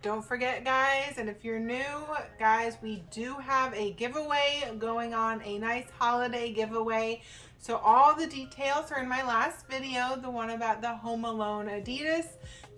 don't forget, guys, and if you're new, guys, we do have a giveaway going on, a nice holiday giveaway. So all the details are in my last video, the one about the Home Alone Adidas.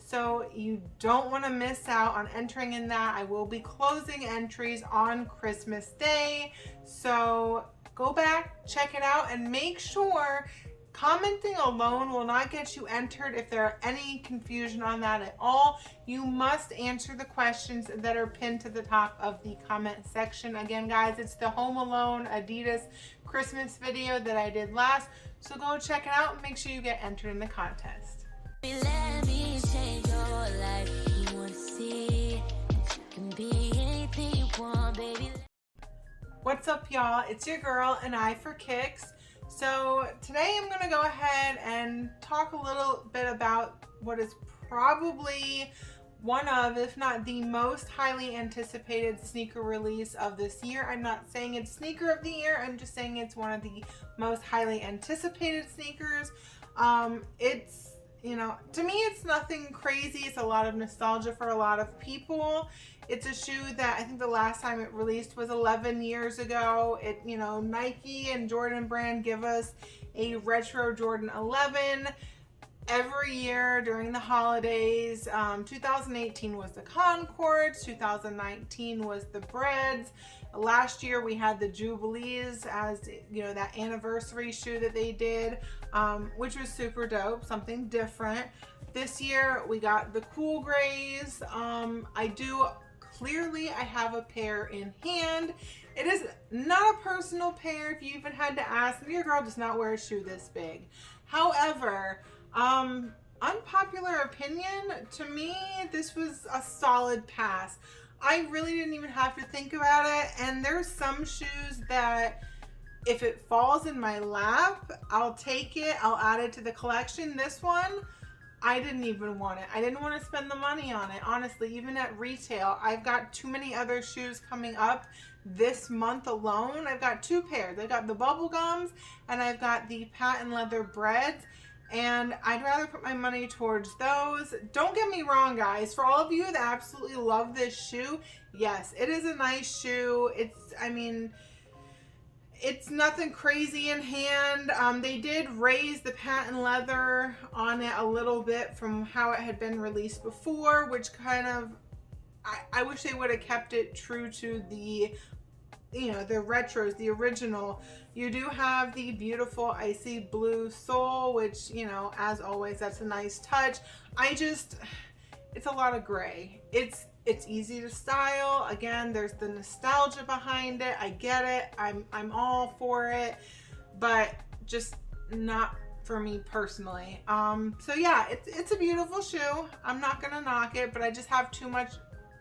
So you don't want to miss out on entering in that. I will be closing entries on Christmas Day. So go back, check it out, and make sure commenting alone will not get you entered. If there are any confusion on that at all, you must answer the questions that are pinned to the top of the comment section. Again, guys, it's the Home Alone Adidas Christmas video that I did last. So go check it out and make sure you get entered in the contest. Let me change your life. You want to see that you can be anything you want, baby. What's up, y'all? It's your girl, AnEyeIVKicks. So today I'm going to go ahead and talk a little bit about what is probably one of, if not the most highly anticipated sneaker release of this year. I'm not saying it's sneaker of the year, I'm just saying it's one of the most highly anticipated sneakers. It's, you know, to me it's nothing crazy. It's a lot of nostalgia for a lot of people. It's a shoe that I think the last time it released was 11 years ago. It, you know, Nike and Jordan brand give us a retro Jordan 11 every year during the holidays. 2018 was the Concords, 2019 was the Breads. Last year we had the Jubilees as, you know, that anniversary shoe that they did, which was super dope, something different. This year we got the Cool Grays. Clearly, I have a pair in hand. It is not a personal pair. If you even had to ask, your girl does not wear a shoe this big. However, unpopular opinion, to me, this was a solid pass. I really didn't even have to think about it. And there's some shoes that if it falls in my lap, I'll take it. I'll add it to the collection. This one, I didn't even want it. I didn't want to spend the money on it. Honestly, even at retail, I've got too many other shoes coming up this month alone. I've got two pairs. I've got the bubble gums and I've got the patent leather Breads. And I'd rather put my money towards those. Don't get me wrong, guys. For all of you that absolutely love this shoe, yes, it is a nice shoe. It's nothing crazy in hand. They did raise the patent leather on it a little bit from how it had been released before, which kind of, I wish they would have kept it true to the, you know, the retros, the original. You do have the beautiful icy blue sole, which, you know, as always, that's a nice touch. It's a lot of gray. It's easy to style. Again, there's the nostalgia behind it. I get it. I'm all for it, but just not for me personally. So yeah, it's a beautiful shoe. I'm not gonna knock it, but I just have too much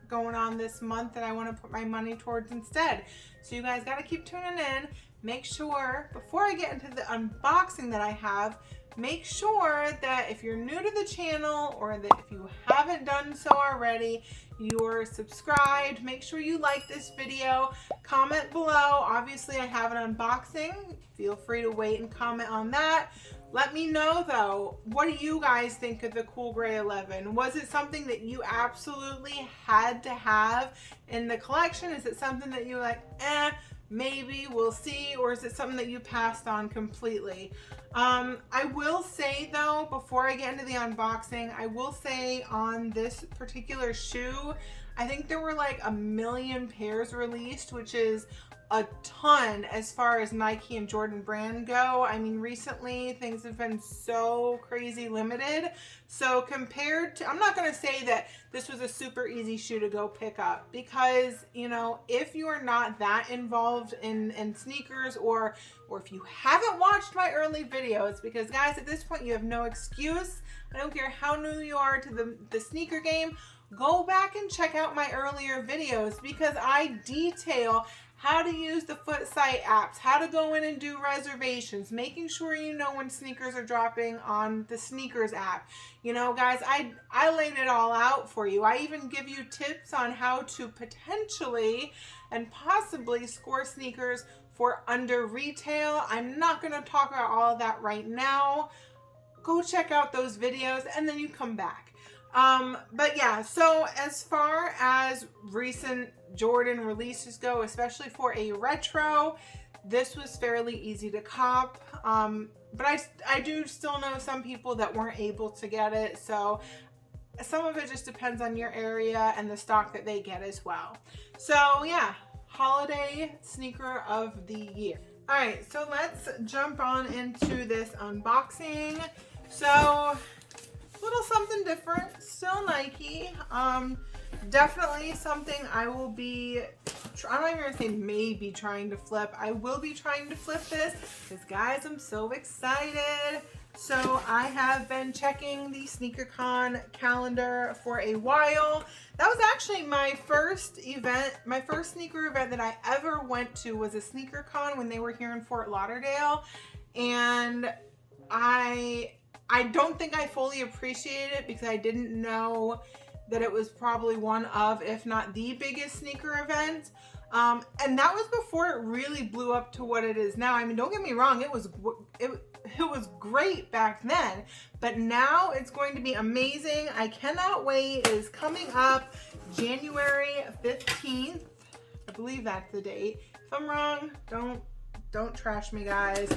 going on this month that I want to put my money towards instead. So you guys got to keep tuning in. Make sure, before I get into the unboxing that I have, make sure that if you're new to the channel or that if you haven't done so already, you're subscribed. Make sure you like this video, comment below. Obviously I have an unboxing. Feel free to wait and comment on that. Let me know though, what do you guys think of the Cool Gray 11? Was it something that you absolutely had to have in the collection? Is it something that you like, maybe we'll see, or is it something that you passed on completely? I will say though, before I get into the unboxing, I will say on this particular shoe, I think there were like 1 million pairs released, which is a ton as far as Nike and Jordan brand go. I mean, recently things have been so crazy limited. So compared to, I'm not going to say that this was a super easy shoe to go pick up, because, you know, if you are not that involved in sneakers, or if you haven't watched my early videos, because guys, at this point you have no excuse. I don't care how new you are to the sneaker game. Go back and check out my earlier videos, because I detail how to use the Footsight apps, how to go in and do reservations, making sure you know when sneakers are dropping on the sneakers app. You know, guys, I laid it all out for you. I even give you tips on how to potentially and possibly score sneakers for under retail. I'm not going to talk about all of that right now. Go check out those videos and then you come back. But yeah, so as far as recent Jordan releases go, especially for a retro, this was fairly easy to cop. But I do still know some people that weren't able to get it. So some of it just depends on your area and the stock that they get as well. So yeah, holiday sneaker of the year. All right, so let's jump on into this unboxing. So little something different, still Nike. Definitely something I will be, I'm not even gonna say maybe trying to flip. I will be trying to flip this because guys, I'm so excited. So I have been checking the SneakerCon calendar for a while. That was actually my first event, my first sneaker event that I ever went to was a SneakerCon when they were here in Fort Lauderdale. And I don't think I fully appreciated it because I didn't know that it was probably one of, if not the biggest sneaker event. And that was before it really blew up to what it is now. I mean, don't get me wrong, it was great back then, but now it's going to be amazing. I cannot wait. It is coming up January 15th. I believe that's the date. If I'm wrong, don't trash me, guys.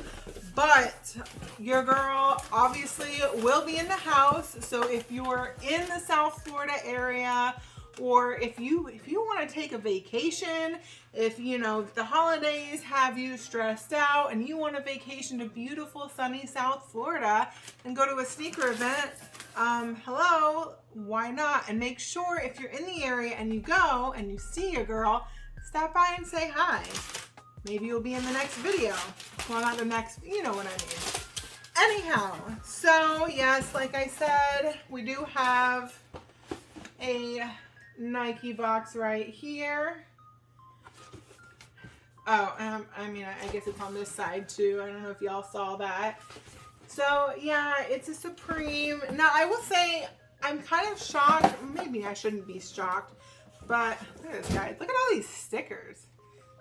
But your girl obviously will be in the house. So if you're in the South Florida area, or if you want to take a vacation, if you know the holidays have you stressed out and you want a vacation to beautiful sunny South Florida and go to a sneaker event, hello, why not? And make sure if you're in the area and you go and you see your girl, stop by and say hi. Maybe you'll be in the next video. Well, not the next, you know what I mean. Anyhow, so yes, like I said, we do have a Nike box right here. Oh, I mean, I guess it's on this side too. I don't know if y'all saw that. So yeah, it's a Supreme. Now I will say I'm kind of shocked. Maybe I shouldn't be shocked, but look at this, guys. Look at all these stickers.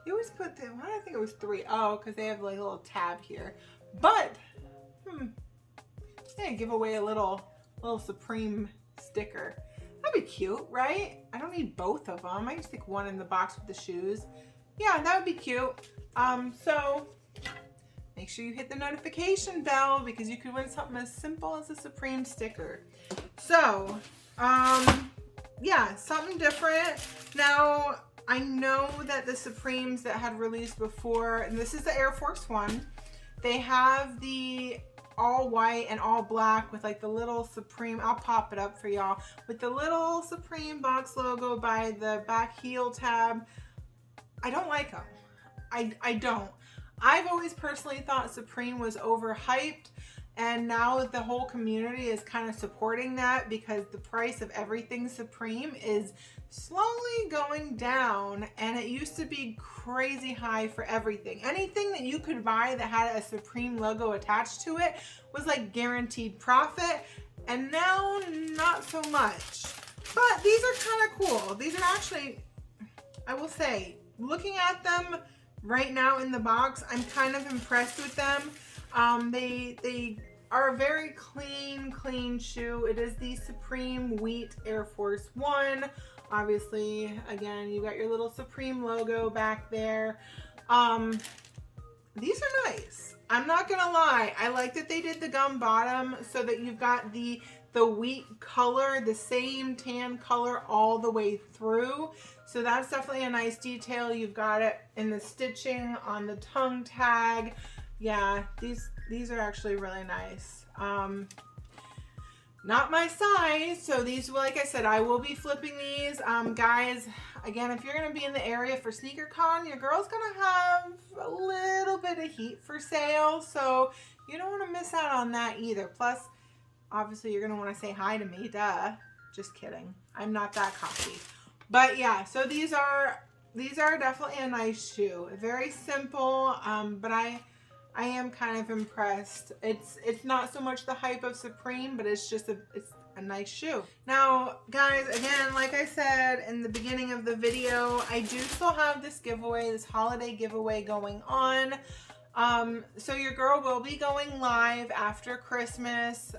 You always put them, why did I think it was 3? Oh, because they have like a little tab here. But, yeah, give away a little Supreme sticker. That'd be cute, right? I don't need both of them. I just stick one in the box with the shoes. Yeah, that would be cute. So make sure you hit the notification bell because you could win something as simple as a Supreme sticker. So, yeah, something different. Now, I know that the Supremes that had released before, and this is the Air Force One, they have the all white and all black with like the little Supreme, I'll pop it up for y'all, with the little Supreme box logo by the back heel tab. I don't like them. I don't. I've always personally thought Supreme was overhyped, and now the whole community is kind of supporting that because the price of everything Supreme is slowly going down, and it used to be crazy high for everything. Anything that you could buy that had a Supreme logo attached to it was like guaranteed profit, and now not so much. But these are kind of cool. These are actually, I will say, looking at them right now in the box, I'm kind of impressed with them. They are a very clean shoe. It is the Supreme Wheat Air Force One. Obviously, again, you got your little Supreme logo back there. These are nice. I'm not gonna lie. I like that they did the gum bottom so that you've got the wheat color, the same tan color all the way through. So that's definitely a nice detail. You've got it in the stitching on the tongue tag. Yeah, these are actually really nice. Not my size, so these, like I said, I will be flipping these. Guys, again, if you're going to be in the area for SneakerCon, your girl's going to have a little bit of heat for sale, so you don't want to miss out on that either. Plus, obviously, you're going to want to say hi to me, duh. Just kidding. I'm not that cocky. But yeah, so these are definitely a nice shoe. Very simple, but I am kind of impressed. It's not so much the hype of Supreme, but it's a nice shoe. Now, guys, again, like I said in the beginning of the video, I do still have this giveaway, this holiday giveaway going on. So your girl will be going live after Christmas.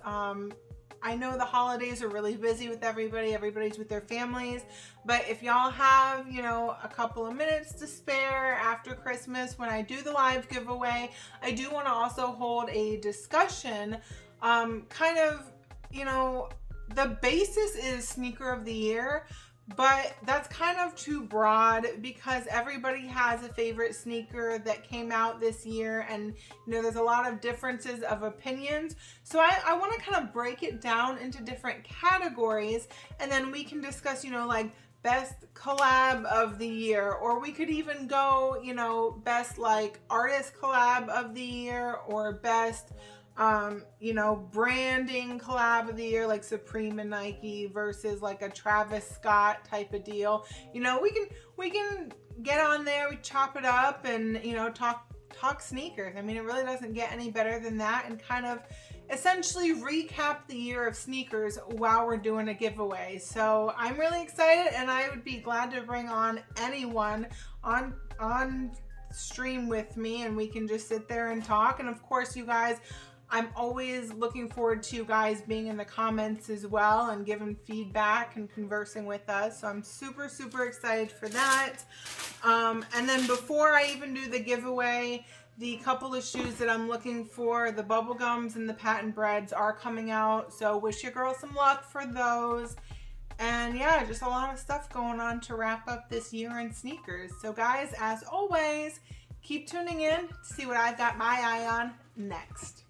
I know the holidays are really busy with everybody. Everybody's with their families. But if y'all have, you know, a couple of minutes to spare after Christmas when I do the live giveaway, I do want to also hold a discussion. Kind of, you know, the basis is sneaker of the year, but that's kind of too broad because everybody has a favorite sneaker that came out this year, and you know there's a lot of differences of opinions. So I want to kind of break it down into different categories, and then we can discuss, you know, like best collab of the year, or we could even go, you know, best like artist collab of the year, or best you know, branding collab of the year, like Supreme and Nike versus like a Travis Scott type of deal. You know, we can get on there, we chop it up, and you know, talk sneakers. I mean, it really doesn't get any better than that, and kind of essentially recap the year of sneakers while we're doing a giveaway. So I'm really excited, and I would be glad to bring on anyone on stream with me, and we can just sit there and talk. And of course, you guys, I'm always looking forward to you guys being in the comments as well and giving feedback and conversing with us. So I'm super, super excited for that. And then before I even do the giveaway, the couple of shoes that I'm looking for, the Bubblegums and the Patent Breads, are coming out. So wish your girl some luck for those. And yeah, just a lot of stuff going on to wrap up this year in sneakers. So guys, as always, keep tuning in to see what I've got my eye on next.